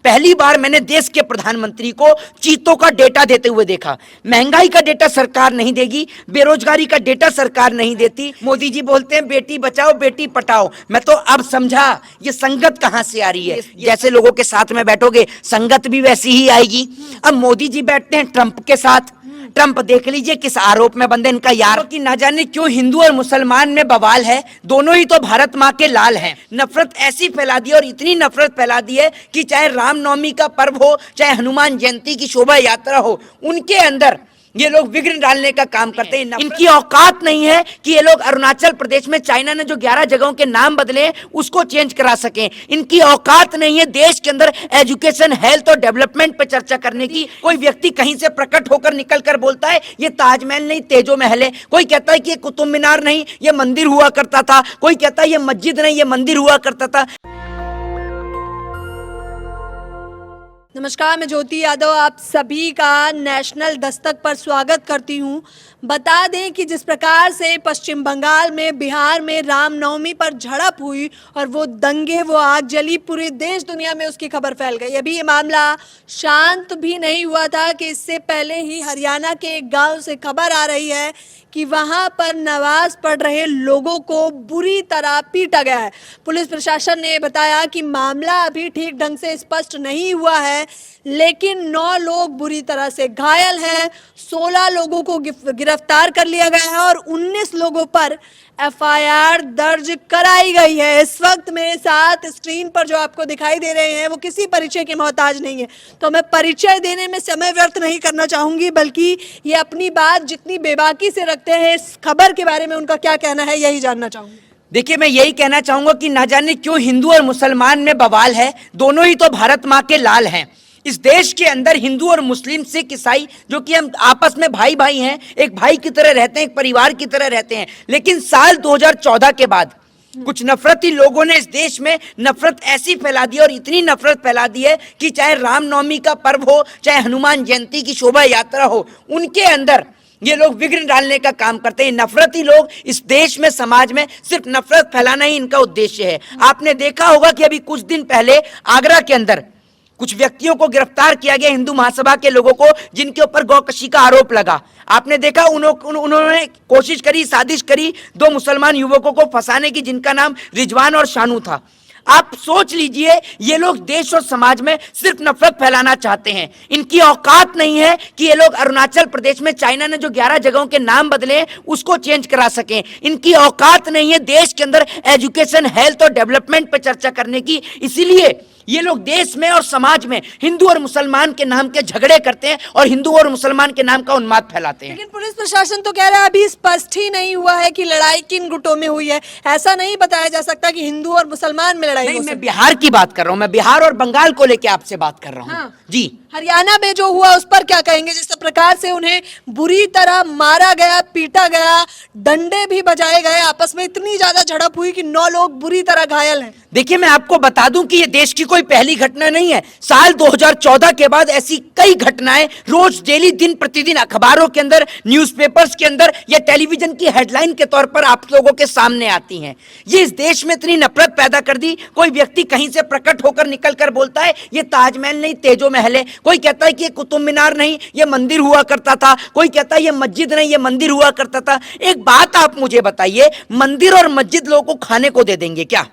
पहली बार मैंने देश के प्रधानमंत्री को चीतों का डेटा देते हुए देखा। महंगाई का डेटा सरकार नहीं देगी, बेरोजगारी का डेटा सरकार नहीं देती। मोदी जी बोलते हैं बेटी बचाओ बेटी पढ़ाओ। मैं तो अब समझा ये संगत कहां से आ रही है। जैसे लोगों के साथ में बैठोगे संगत भी वैसी ही आएगी। अब मोदी जी बैठते हैं ट्रंप के साथ। ट्रंप देख लीजिए किस आरोप में बंधे इनका यार कि ना जाने क्यों हिंदू और मुसलमान में बवाल है। दोनों ही तो भारत माँ के लाल हैं। नफरत ऐसी फैला दी और इतनी नफरत फैला दी है कि चाहे रामनवमी का पर्व हो, चाहे हनुमान जयंती की शोभा यात्रा हो, उनके अंदर ये लोग विघ्न डालने का काम करते हैं। इनकी औकात नहीं है कि ये लोग अरुणाचल प्रदेश में चाइना ने जो 11 जगहों के नाम बदले उसको चेंज करा सकें। इनकी औकात नहीं है देश के अंदर एजुकेशन, हेल्थ और डेवलपमेंट पे चर्चा करने की। कोई व्यक्ति कहीं से प्रकट होकर निकल कर बोलता है ये ताजमहल नहीं तेजो महल है। कोई कहता है कि ये कुतुब मीनार नहीं ये मंदिर हुआ करता था। कोई कहता है ये मस्जिद नहीं ये मंदिर हुआ करता था। नमस्कार, मैं ज्योति यादव आप सभी का नेशनल दस्तक पर स्वागत करती हूं। बता दें कि जिस प्रकार से पश्चिम बंगाल में, बिहार में रामनवमी पर झड़प हुई और वो दंगे, वो आग जली, पूरे देश दुनिया में उसकी खबर फैल गई। अभी ये मामला शांत भी नहीं हुआ था कि इससे पहले ही हरियाणा के एक गांव से खबर आ रही है कि वहां पर नमाज पढ़ रहे लोगों को बुरी तरह पीटा गया है। पुलिस प्रशासन ने बताया कि मामला अभी ठीक ढंग से स्पष्ट नहीं हुआ है, लेकिन 9 लोग बुरी तरह से घायल हैं, 16 लोगों को गिरफ्तार कर लिया गया है और 19 लोगों पर एफआईआर दर्ज कराई गई है। इस वक्त मेरे साथ स्क्रीन पर जो आपको दिखाई दे रहे हैं वो किसी परिचय के मोहताज नहीं है, तो मैं परिचय देने में समय व्यर्थ नहीं करना चाहूंगी, बल्कि ये अपनी बात जितनी बेबाकी से रखते हैं इस खबर के बारे में उनका क्या कहना है यही जानना चाहूंगी। देखिए, मैं यही कहना चाहूंगा कि ना जाने क्यों हिंदू और मुसलमान में बवाल है। दोनों ही तो भारत माँ के लाल हैं। इस देश के अंदर हिंदू और मुस्लिम, सिख, ईसाई, जो कि हम आपस में भाई भाई हैं, एक भाई की तरह रहते हैं, एक परिवार की तरह रहते हैं। लेकिन साल 2014 के बाद कुछ नफरती लोगों ने इस देश में नफरत ऐसी फैला दी और इतनी नफरत फैला दी है कि चाहे रामनवमी का पर्व हो, चाहे हनुमान जयंती की शोभा यात्रा हो, उनके अंदर ये लोग विघ्न डालने का काम करते हैं। नफरती लोग इस देश में, समाज में सिर्फ नफरत फैलाना ही इनका उद्देश्य है। आपने देखा होगा कि अभी कुछ दिन पहले आगरा के अंदर कुछ व्यक्तियों को गिरफ्तार किया गया, हिंदू महासभा के लोगों को, जिनके ऊपर गौकशी का आरोप लगा। आपने देखा उन्होंने कोशिश करी, साजिश करी 2 मुसलमान युवकों को फंसाने की, जिनका नाम रिजवान और शानू था। आप सोच लीजिए, ये लोग देश और समाज में सिर्फ नफरत फैलाना चाहते हैं। इनकी औकात नहीं है कि ये लोग अरुणाचल प्रदेश में चाइना ने जो 11 जगहों के नाम बदले उसको चेंज करा सकें। इनकी औकात नहीं है देश के अंदर एजुकेशन, हेल्थ और डेवलपमेंट पर चर्चा करने की। इसीलिए ये लोग देश में और समाज में हिंदू और मुसलमान के नाम के झगड़े करते हैं और हिंदू और मुसलमान के नाम का उन्माद फैलाते हैं। लेकिन पुलिस प्रशासन तो कह रहा है अभी स्पष्ट ही नहीं हुआ है कि लड़ाई किन गुटों में हुई है। ऐसा नहीं बताया जा सकता कि हिंदू और मुसलमान में लड़ाई नहीं, हो मैं बिहार की बात कर रहा हूँ। मैं बिहार और बंगाल को लेकर आपसे बात कर रहा हूँ। हाँ। जी, हरियाणा में जो हुआ उस पर क्या कहेंगे? जिस प्रकार से उन्हें बुरी तरह मारा गया, पीटा गया, डंडे भी बजाए गए, आपस में इतनी ज्यादा झड़प हुई कि 9 लोग बुरी तरह घायल हैं। देखिए, मैं आपको बता दूं कि ये देश की कोई पहली घटना नहीं है। साल 2014 के बाद ऐसी कई घटनाएं रोज, डेली, दिन प्रतिदिन अखबारों के अंदर, न्यूज़पेपर्स के अंदर या टेलीविजन की हेडलाइन के तौर पर आप लोगों के सामने आती हैं। ये इस देश में इतनी नफरत पैदा कर दी। कोई व्यक्ति कहीं से प्रकट होकर निकल कर बोलता है ये ताजमहल नहीं तेजो महल है। कोई कहता है कि ये कुतुब मीनार नहीं ये मंदिर हुआ करता था। कोई कहता है ये मस्जिद नहीं ये मंदिर हुआ करता था। एक बात आप मुझे बताइए, मंदिर और मस्जिद लोगों को खाने को दे देंगे क्या?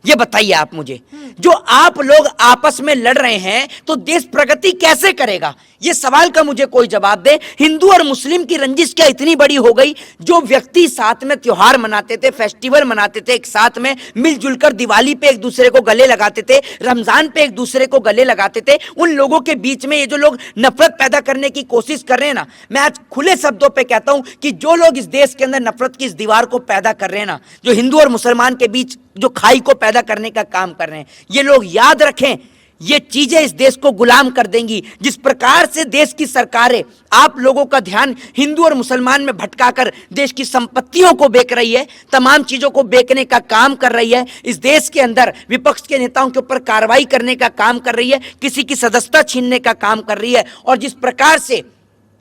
ये बताइए आप मुझे। जो आप लोग आपस में लड़ रहे हैं तो देश प्रगति कैसे करेगा? ये सवाल का मुझे कोई जवाब दे। हिंदू और मुस्लिम की रंजिश क्या इतनी बड़ी हो गई? जो व्यक्ति साथ में त्योहार मनाते थे, फेस्टिवल मनाते थे, एक साथ में मिलजुल कर दिवाली पे एक दूसरे को गले लगाते थे, रमजान पे एक दूसरे को गले लगाते थे, उन लोगों के बीच में ये जो लोग नफरत पैदा करने की कोशिश कर रहे हैं ना, मैं आज खुले शब्दों पे कहता हूं कि जो लोग इस देश के अंदर नफरत की इस दीवार को पैदा कर रहे हैं ना, जो हिंदू और मुसलमान के बीच जो खाई को पैदा करने का काम कर रहे हैं, ये लोग याद रखें ये चीजें इस देश को गुलाम कर देंगी। जिस प्रकार से देश की सरकारें आप लोगों का ध्यान हिंदू और मुसलमान में भटकाकर देश की संपत्तियों को बेच रही है, तमाम चीजों को बेचने का काम कर रही है, इस देश के अंदर विपक्ष के नेताओं के ऊपर कार्रवाई करने का काम कर रही है, किसी की सदस्यता छीनने का काम कर रही है, और जिस प्रकार से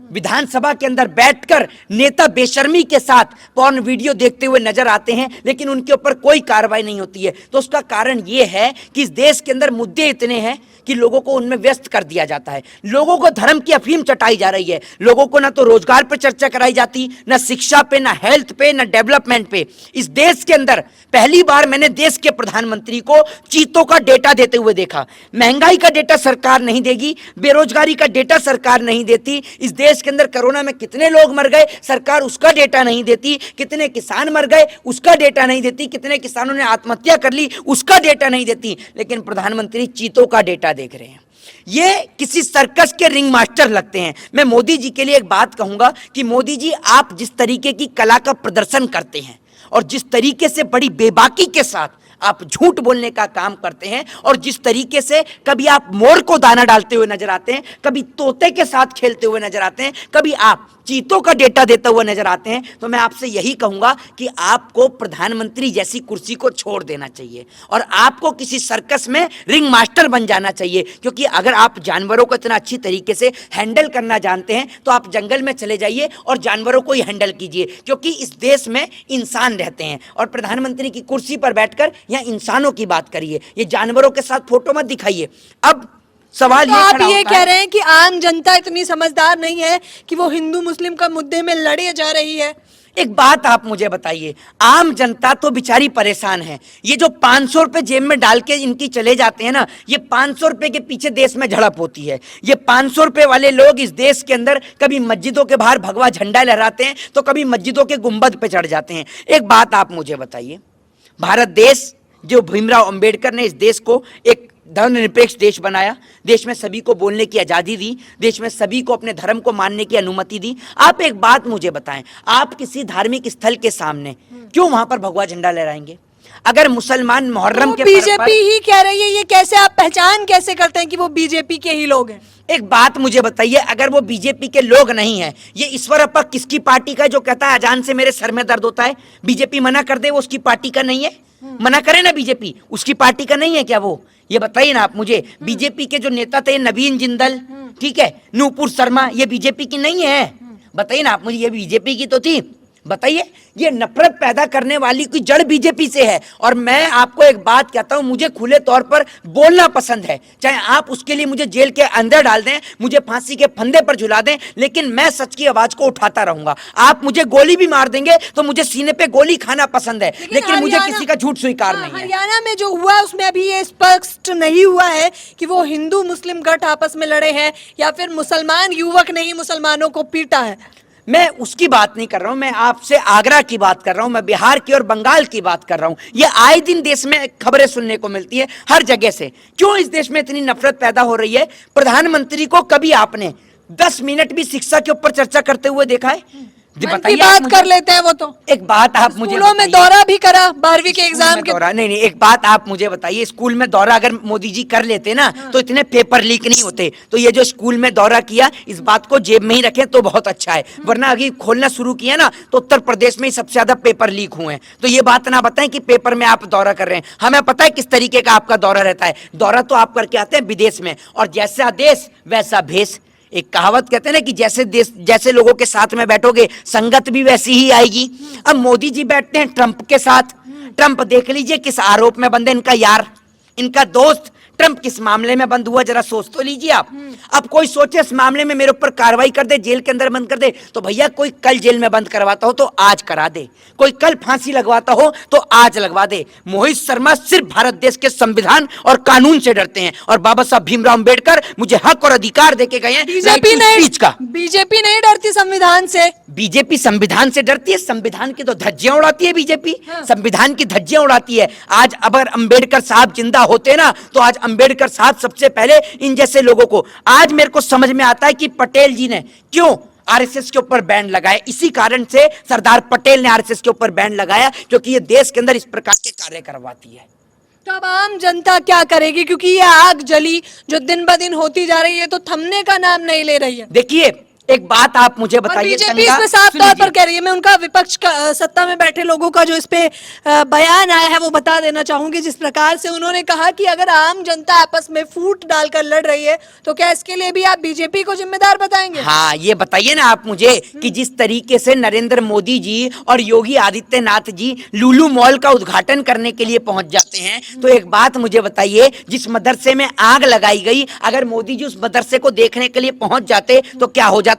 विधानसभा के अंदर बैठकर नेता बेशर्मी के साथ पॉर्न वीडियो देखते हुए नजर आते हैं, लेकिन उनके ऊपर कोई कार्रवाई नहीं होती है, तो उसका कारण यह है कि इस देश के अंदर मुद्दे इतने हैं कि लोगों को उनमें व्यस्त कर दिया जाता है, लोगों को धर्म की अफीम चटाई जा रही है, लोगों को ना तो रोजगार पर चर्चा कराई जाती, ना शिक्षा पे, ना हेल्थ पे, ना डेवलपमेंट पे। इस देश के अंदर पहली बार मैंने देश के प्रधानमंत्री को चीतों का डेटा देते हुए देखा। महंगाई का डेटा सरकार नहीं देगी, बेरोजगारी का डेटा सरकार नहीं देती, इस देश के अंदर कोरोना में कितने लोग मर गए सरकार उसका डेटा नहीं देती, कितने किसान मर गए उसका डेटा नहीं देती, कितने किसानों ने आत्महत्या कर ली उसका डेटा नहीं देती, लेकिन प्रधानमंत्री चीतों का डेटा देख रहे हैं। ये किसी सर्कस के रिंग मास्टर लगते हैं। मैं मोदी जी के लिए एक बात कहूंगा कि मोदी जी, आप जिस तरीके की कला का प्रदर्शन करते हैं और जिस तरीके से बड़ी बेबाकी के साथ आप झूठ बोलने का काम करते हैं और जिस तरीके से कभी आप मोर को दाना डालते हुए नजर आते हैं, कभी तोते के साथ खेलते हुए नजर आते हैं, कभी आप चीतों का डेटा देते हुए नजर आते हैं, तो मैं आपसे यही कहूंगा कि आपको प्रधानमंत्री जैसी कुर्सी को छोड़ देना चाहिए और आपको किसी सर्कस में रिंग मास्टर बन जाना चाहिए। क्योंकि अगर आप जानवरों को इतना अच्छी तरीके से हैंडल करना जानते हैं तो आप जंगल में चले जाइए और जानवरों को ही हैंडल कीजिए, क्योंकि इस देश में इंसान रहते हैं और प्रधानमंत्री की कुर्सी पर बैठकर यहाँ इंसानों की बात करिए, ये जानवरों के साथ फोटो मत दिखाइए। अब सवाल तो ये आप खड़ा ये होता कह है, रहे हैं कि आम जनता इतनी समझदार नहीं है कि वो हिंदू मुस्लिम का मुद्दे में लड़े जा रही है। एक बात आप मुझे बताइए, आम जनता तो बेचारी परेशान है। ये जो 500 रुपए जेब में डाल के इनकी चले जाते हैं ना, ये 500 रुपए के पीछे देश में झड़प होती है। ये 500 रुपए वाले लोग इस देश के अंदर कभी मस्जिदों के बाहर भगवा झंडा लहराते हैं तो कभी मस्जिदों के गुंबद पे चढ़ जाते हैं। एक बात आप मुझे बताइए, भारत देश जो भीमराव अंबेडकर ने इस देश को एक धर्मनिरपेक्ष देश बनाया, देश में सभी को बोलने की आज़ादी दी, देश में सभी को अपने धर्म को मानने की अनुमति दी। आप एक बात मुझे बताएं, आप किसी धार्मिक स्थल के सामने क्यों वहां पर भगवा झंडा लहराएंगे? अगर मुसलमान मुहर्रम के पर्व बीजेपी पर, ही कह रही है, ये कैसे आप पहचान कैसे करते हैं कि वो बीजेपी के ही लोग हैं? एक बात मुझे बताइए, अगर वो बीजेपी के लोग नहीं है, ये ईश्वरप्पा किसकी पार्टी का है जो कहता है अजान से मेरे सर में दर्द होता है? बीजेपी मना कर दे वो उसकी पार्टी का नहीं है? मना करे ना बीजेपी, उसकी पार्टी का नहीं है क्या वो? ये बताइए ना आप मुझे। बीजेपी के जो नेता थे नवीन जिंदल, ठीक है, नूपुर शर्मा, ये बीजेपी की नहीं है? बताइए ना आप मुझे, ये बीजेपी की तो थी? बताइए, ये नफरत पैदा करने वाली की जड़ बीजेपी से है। और मैं आपको एक बात कहता हूं, मुझे खुले तौर पर बोलना पसंद है, चाहे आप उसके लिए मुझे जेल के अंदर डाल दें, मुझे फांसी के फंदे पर झुला दें, लेकिन मैं सच की आवाज को उठाता रहूंगा। आप मुझे गोली भी मार देंगे तो मुझे सीने पे गोली खाना पसंद है, लेकिन मुझे किसी का झूठ स्वीकार नहीं है। हरियाणा में जो हुआ उसमें अभी ये स्पष्ट नहीं हुआ है कि वो हिंदू मुस्लिम गठ आपस में लड़े हैं या फिर मुसलमान युवक ने ही मुसलमानों को पीटा है। मैं उसकी बात नहीं कर रहा हूं, मैं आपसे आगरा की बात कर रहा हूं, मैं बिहार की और बंगाल की बात कर रहा हूं। ये आए दिन देश में खबरें सुनने को मिलती है हर जगह से। क्यों इस देश में इतनी नफरत पैदा हो रही है? प्रधानमंत्री को कभी आपने 10 मिनट भी शिक्षा के ऊपर चर्चा करते हुए देखा है? मन की बात कर लेते हैं वो तो। एक बात आप मुझे स्कूलों में दौरा भी करा 12वीं के एग्जाम के दौरा, नहीं, एक बात आप मुझे बताइए, स्कूल में दौरा अगर मोदी जी कर लेते ना तो इतने पेपर लीक नहीं होते। तो ये जो स्कूल में दौरा किया, इस बात को जेब में ही रखें तो बहुत अच्छा है, वरना अभी खोलना शुरू किया ना तो उत्तर प्रदेश में ही सबसे ज्यादा पेपर लीक हुए हैं। तो ये बात ना बताएं कि पेपर में आप दौरा कर रहे हैं। हमें पता है किस तरीके का आपका दौरा रहता है। दौरा तो आप करके आते हैं विदेश में, और जैसा देश वैसा भेष। एक कहावत कहते हैं ना कि जैसे देश जैसे लोगों के साथ में बैठोगे संगत भी वैसी ही आएगी। अब मोदी जी बैठते हैं ट्रंप के साथ, ट्रंप देख लीजिए किस आरोप में बंद है, इनका यार, इनका दोस्त। ट्रंप किस मामले में बंद हुआ जरा सोच तो लीजिए आप। अब कोई सोचे इस मामले में मेरे ऊपर कार्रवाई कर दे, जेल के अंदर बंद कर दे, तो भैया कोई कल जेल में बंद करवाता हो तो आज करा दे, कोई कल फांसी लगवाता हो तो आज लगवा दे। मोहित शर्मा सिर्फ भारत देश के संविधान और कानून से डरते हैं, और बाबा साहब भीमराव अंबेडकर मुझे हक और अधिकार देके गए हैं बीजेपी नहीं डरती संविधान से। बीजेपी संविधान से डरती है? संविधान की तो धज्जियां उड़ाती है बीजेपी। संविधान की धज्जियां उड़ाती है। आज अगर अंबेडकर साहब जिंदा होते ना तो आज अंबेडकर साहब सबसे पहले इन जैसे लोगों को, आज मेरे को समझ में आता है कि पटेल जी ने क्यों आरएसएस के ऊपर बैन लगाया। इसी कारण से सरदार पटेल ने आरएसएस के ऊपर बैन लगाया, क्योंकि ये देश के अंदर इस प्रकार के कार्य करवाती है। तो अब आम जनता क्या करेगी? क्योंकि ये आग जली जो दिन ब दिन होती जा रही है तो थमने का नाम नहीं ले रही है। देखिए, एक बात आप मुझे और बताइए बीजेपी गंगा, इसमें साफ सुन तौर लीजिए। पर कह रही है, मैं उनका विपक्ष का सत्ता में बैठे लोगों का जो इस पे बयान आया है वो बता देना चाहूंगी। जिस प्रकार से उन्होंने कहा कि अगर आम जनता आपस में फूट डालकर लड़ रही है तो क्या इसके लिए भी आप बीजेपी को जिम्मेदार बताएंगे? हाँ, ये बताइए ना आप मुझे कि जिस तरीके से नरेंद्र मोदी जी और योगी आदित्यनाथ जी लुलु मॉल का उद्घाटन करने के लिए पहुंच जाते हैं, तो एक बात मुझे बताइए, जिस मदरसे में आग लगाई गई, अगर मोदी जी उस मदरसे को देखने के लिए पहुंच जाते तो क्या हो जाता?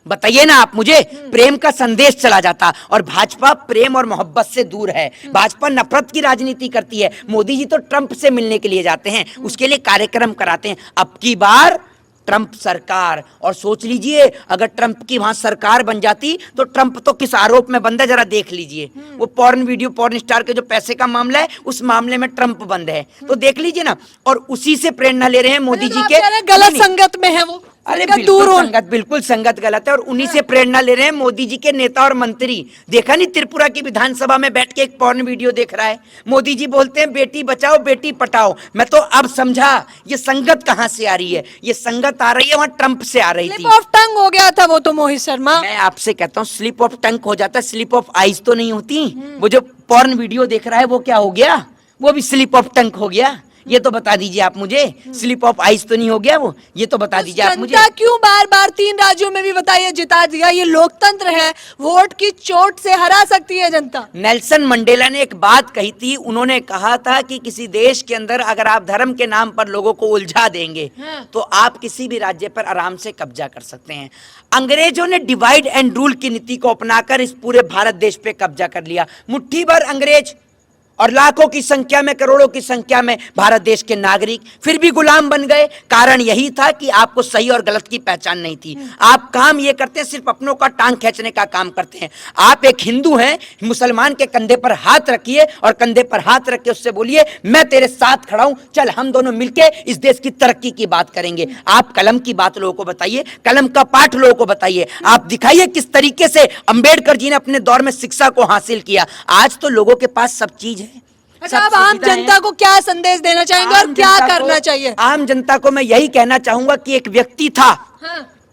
बताइए ना आप मुझे। प्रेम का संदेश चला जाता। और भाजपा प्रेम और मोहब्बत से दूर है, भाजपा नफरत की राजनीति करती है। मोदी जी तो ट्रंप से मिलने के लिए जाते हैं, उसके लिए कार्यक्रम कराते हैं। अब की बार ट्रंप सरकार, और सोच लीजिए अगर ट्रंप की वहां सरकार बन जाती तो ट्रंप तो किस आरोप में बंद है, जरा देख लीजिए। वो पॉर्न वीडियो, पॉर्न स्टार के जो पैसे का मामला है, उस मामले में ट्रंप बंद है, तो देख लीजिए ना। और उसी से प्रेरणा ले रहे हैं मोदी तो जी आप के। कह रहे हैं गलत नहीं, संगत में है वो, अरे संगत बिल्कुल दूर हो। संगत, बिल्कुल संगत गलत है। और उन्हीं से प्रेरणा ले रहे हैं मोदी जी के नेता और मंत्री। देखा नहीं, त्रिपुरा की विधानसभा में बैठ के एक पॉर्न वीडियो देख रहा है। मोदी जी बोलते हैं बेटी बचाओ बेटी पटाओ। मैं तो अब समझा ये संगत कहां से आ रही है। ये संगत आ रही है वहां ट्रंप से आ रही थी। स्लिप ऑफ टंग हो गया था वो तो मोहित शर्मा। मैं आपसे कहता हूँ स्लिप ऑफ टंग हो जाता है, स्लिप ऑफ आइज तो नहीं होती। वो जो पॉर्न वीडियो देख रहा है वो क्या हो गया? वो भी स्लिप ऑफ टंग हो गया। ये तो बता दीजिए आप मुझे, स्लिप ऑफ आइज तो नहीं हो गया वो? ये तो बता दीजिए आप मुझे। जनता क्यों बार बार 3 राज्यों में भी बताइए जिता दिया? ये लोकतंत्र है, वोट की चोट से हरा सकती है जनता। नेल्सन मंडेला ने एक बात कही थी। उन्होंने कहा था कि किसी देश के अंदर अगर आप धर्म के नाम पर लोगों को उलझा देंगे तो आप किसी भी राज्य पर आराम से कब्जा कर सकते हैं। अंग्रेजों ने डिवाइड एंड रूल की नीति को अपनाकर इस पूरे भारत देश पे कब्जा कर लिया। मुट्ठी भर अंग्रेज और लाखों की संख्या में, करोड़ों की संख्या में भारत देश के नागरिक फिर भी गुलाम बन गए। कारण यही था कि आपको सही और गलत की पहचान नहीं थी। आप काम ये करते हैं, सिर्फ अपनों का टांग खींचने का काम करते हैं। आप एक हिंदू हैं, मुसलमान के कंधे पर हाथ रखिए और कंधे पर हाथ रख के उससे बोलिए मैं तेरे साथ खड़ा हूं, चल हम दोनों मिलके इस देश की तरक्की की बात करेंगे। आप कलम की बात लोगों को बताइए, कलम का पाठ लोगों को बताइए। आप दिखाइए किस तरीके से अंबेडकर जी ने अपने दौर में शिक्षा को हासिल किया। आज तो लोगों के पास सब चीज है। अच्छा, अब आम जनता को क्या संदेश देना चाहेंगे और क्या करना चाहिए? आम जनता को मैं यही कहना चाहूंगा कि एक व्यक्ति था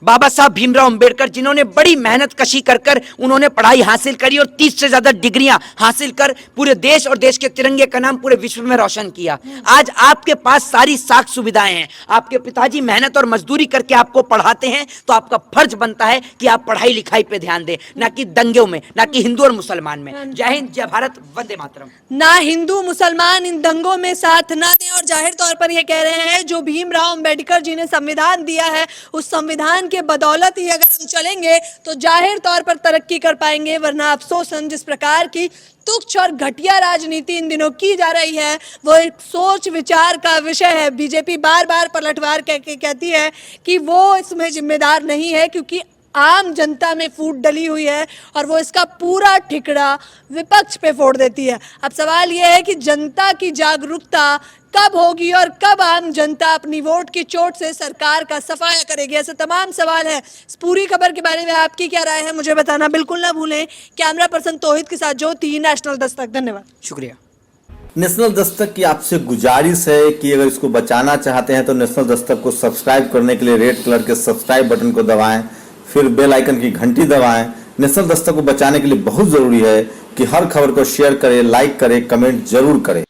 बाबा साहब भीमराव अंबेडकर, जिन्होंने बड़ी मेहनत कशी कर कर उन्होंने पढ़ाई हासिल करी और 30 से ज्यादा डिग्रियां हासिल कर पूरे देश और देश के तिरंगे का नाम पूरे विश्व में रोशन किया। आज आपके पास सारी साख सुविधाएं हैं। आपके पिताजी मेहनत और मजदूरी करके आपको पढ़ाते हैं, तो आपका फर्ज बनता है कि आप पढ़ाई लिखाई पे ध्यान दें, ना कि दंगों में, ना कि हिंदू और मुसलमान में। जय हिंद, जय भारत, वंदे मातरम। ना हिंदू मुसलमान इन दंगों में साथ ना दें। और जाहिर तौर पर ये कह रहे हैं जो भीमराव अंबेडकर जी ने संविधान दिया है, उस संविधान के बदौलत ही अगर हम चलेंगे तो जाहिर तौर पर तरक्की कर पाएंगे। वरना अफसोसन जिस प्रकार की तुच्छ और घटिया राजनीति इन दिनों की जा रही है वो एक सोच विचार का विषय है। बीजेपी बार बार पलटवार कहती है कि वो इसमें जिम्मेदार नहीं है, क्योंकि आम जनता में फूट डली हुई है और वो इसका पूरा ठिकरा विपक्ष पे फोड़ देती है। अब सवाल यह है कि जनता की जागरूकता कब होगी और कब आम जनता अपनी वोट की चोट से सरकार का सफाया करेगी? ऐसे तमाम सवाल है। इस पूरी खबर के बारे में आपकी क्या राय है मुझे बताना बिल्कुल ना भूलें। कैमरा पर्सन तौहीद के साथ ज्योति, नेशनल दस्तक। धन्यवाद, शुक्रिया। नेशनल दस्तक की आपसे गुजारिश है कि अगर इसको बचाना चाहते हैं तो नेशनल दस्तक को सब्सक्राइब करने के लिए रेड कलर के सब्सक्राइब बटन को दबाएं, फिर बेल आइकन की घंटी दबाएं। नेशनल दस्तक को बचाने के लिए बहुत जरूरी है कि हर खबर को शेयर करें, लाइक करें, कमेंट जरूर करें।